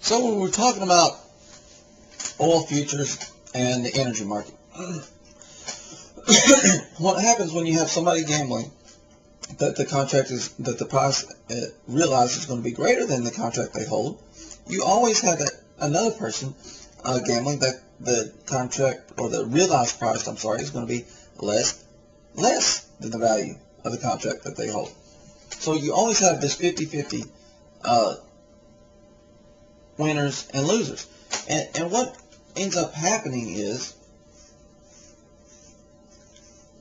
So when we're talking about oil futures and the energy market, what happens when you have somebody gambling that the price realized is going to be greater than the contract they hold? You always have another person gambling that the contract, or the realized price, I'm sorry, is going to be less than the value of the contract that they hold. So you always have this 50-50 winners and losers. And what ends up happening is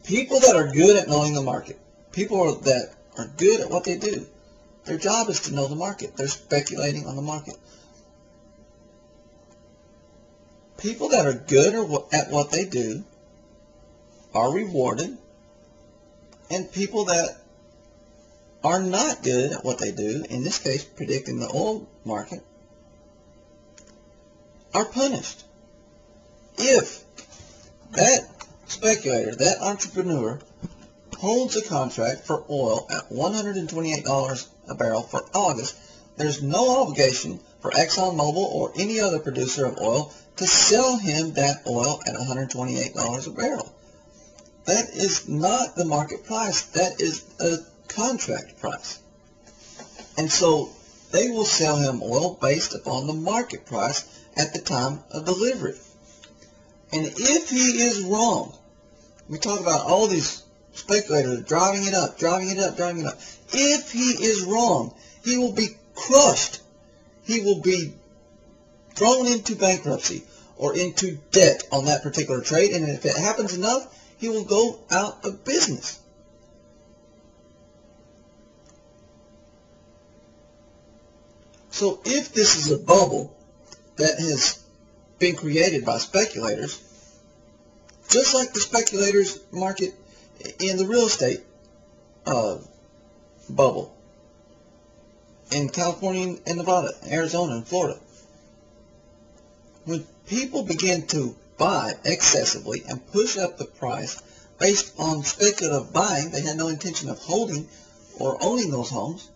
people that are good at knowing the market, people that are good at what they do, their job is to know the market. They're speculating on the market. People that are good at what they do are rewarded, and people that are not good at what they do, in this case predicting the oil market, are punished. If that speculator, that entrepreneur, holds a contract for oil at $128 a barrel for August, there's no obligation for ExxonMobil or any other producer of oil to sell him that oil at $128 a barrel. That is not the market price. That is a contract price. And so they will sell him oil based upon the market price at the time of delivery. And if he is wrong, we talk about all these speculators driving it up, driving it up, driving it up. If he is wrong, he will be crushed. He will be thrown into bankruptcy or into debt on that particular trade. And if it happens enough, he will go out of business. So if this is a bubble that has been created by speculators, just like the speculators market in the real estate bubble in California and Nevada, Arizona and Florida, when people begin to buy excessively and push up the price based on speculative buying, they had no intention of holding or owning those homes.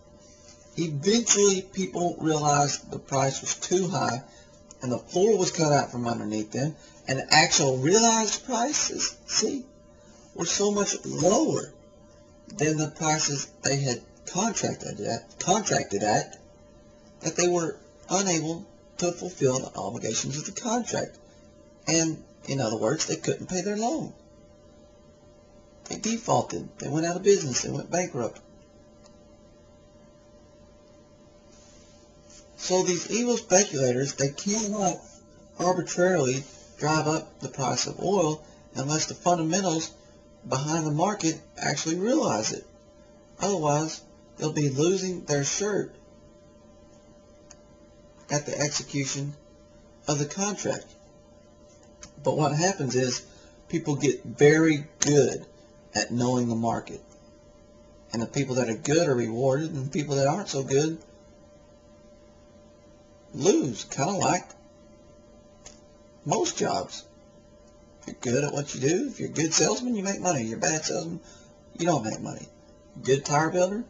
Eventually people realized the price was too high and the floor was cut out from underneath them, and the actual realized prices, were so much lower than the prices they had contracted at that they were unable to fulfill the obligations of the contract. And in other words, they couldn't pay their loan. They defaulted. They went out of business. They went bankrupt. So these evil speculators, they cannot arbitrarily drive up the price of oil unless the fundamentals behind the market actually realize it. Otherwise, they'll be losing their shirt at the execution of the contract. But what happens is people get very good at knowing the market. And the people that are good are rewarded, and the people that aren't so good lose, kind of like most jobs. If you're good at what you do, if you're a good salesman, you make money. If you're a bad salesman, you don't make money. Good tire builder,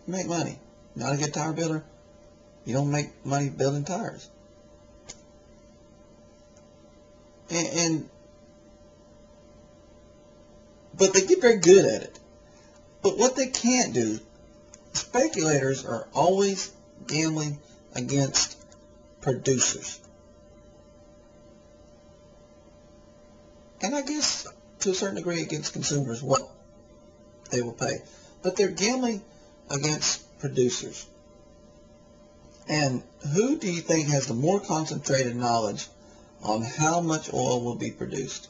you make money. Not a good tire builder, you don't make money building tires. But they get very good at it. But what they can't do, speculators are always gambling against producers. And I guess to a certain degree against consumers, what they will pay. But they're gambling against producers. And who do you think has the more concentrated knowledge on how much oil will be produced,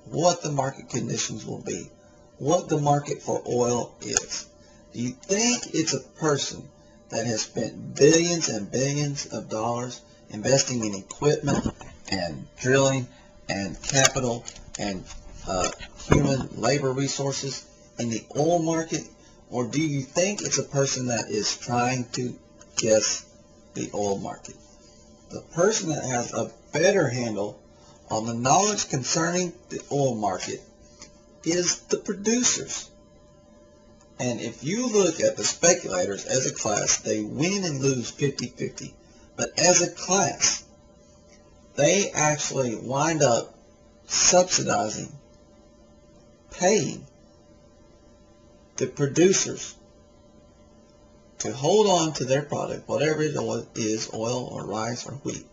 what the market conditions will be, what the market for oil is? Do you think it's a person that has spent billions and billions of dollars investing in equipment and drilling and capital and human labor resources in the oil market? Or do you think it's a person that is trying to guess the oil market? The person that has a better handle on the knowledge concerning the oil market is the producers. And if you look at the speculators as a class, they win and lose 50-50. But as a class, they actually wind up subsidizing, paying the producers to hold on to their product, whatever it is, oil or rice or wheat,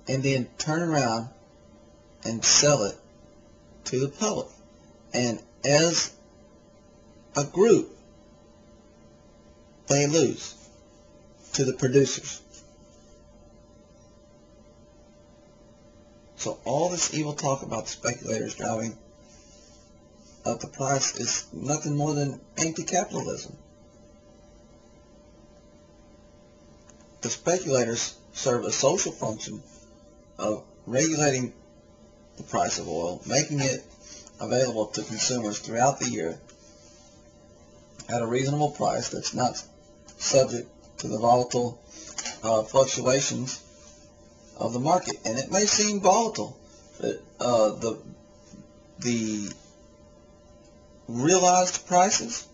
and then turn around and sell it to the public. And as a group, they lose to the producers. So all this evil talk about the speculators driving up the price is nothing more than anti-capitalism. The speculators serve a social function of regulating the price of oil, making it available to consumers throughout the year at a reasonable price that's not subject to the volatile fluctuations of the market. And it may seem volatile, but the realized prices,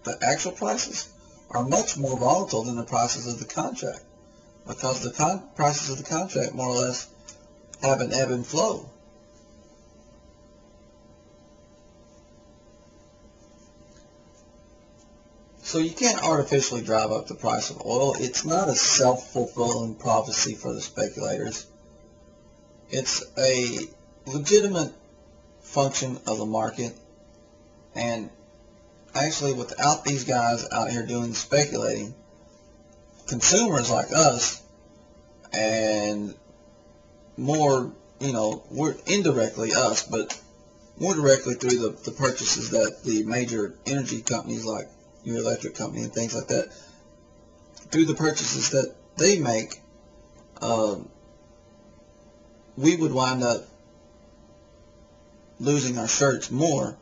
the actual prices, are much more volatile than the prices of the contract, because the prices of the contract more or less have an ebb and flow. So you can't artificially drive up the price of oil. It's not a self-fulfilling prophecy for the speculators. It's a legitimate function of the market. And actually, without these guys out here doing the speculating, consumers like us, and more, we're indirectly us, but more directly through the purchases that the major energy companies like your electric company and things like that, through the purchases that they make, we would wind up losing our shirts more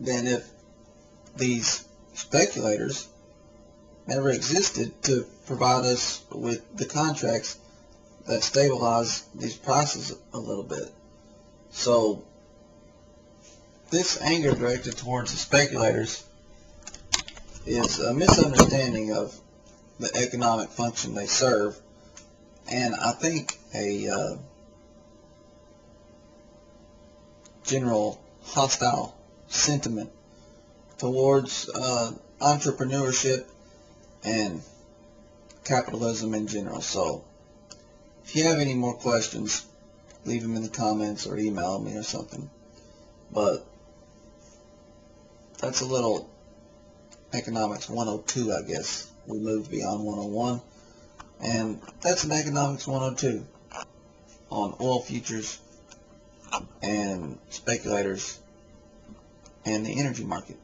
than if these speculators never existed to provide us with the contracts that stabilize these prices a little bit. So this anger directed towards the speculators is a misunderstanding of the economic function they serve, and I think a general hostile sentiment towards entrepreneurship and capitalism in general. So if you have any more questions, leave them in the comments or email me or something. But that's a little Economics 102, I guess. We moved beyond 101. And that's an Economics 102 on oil futures and speculators and the energy market.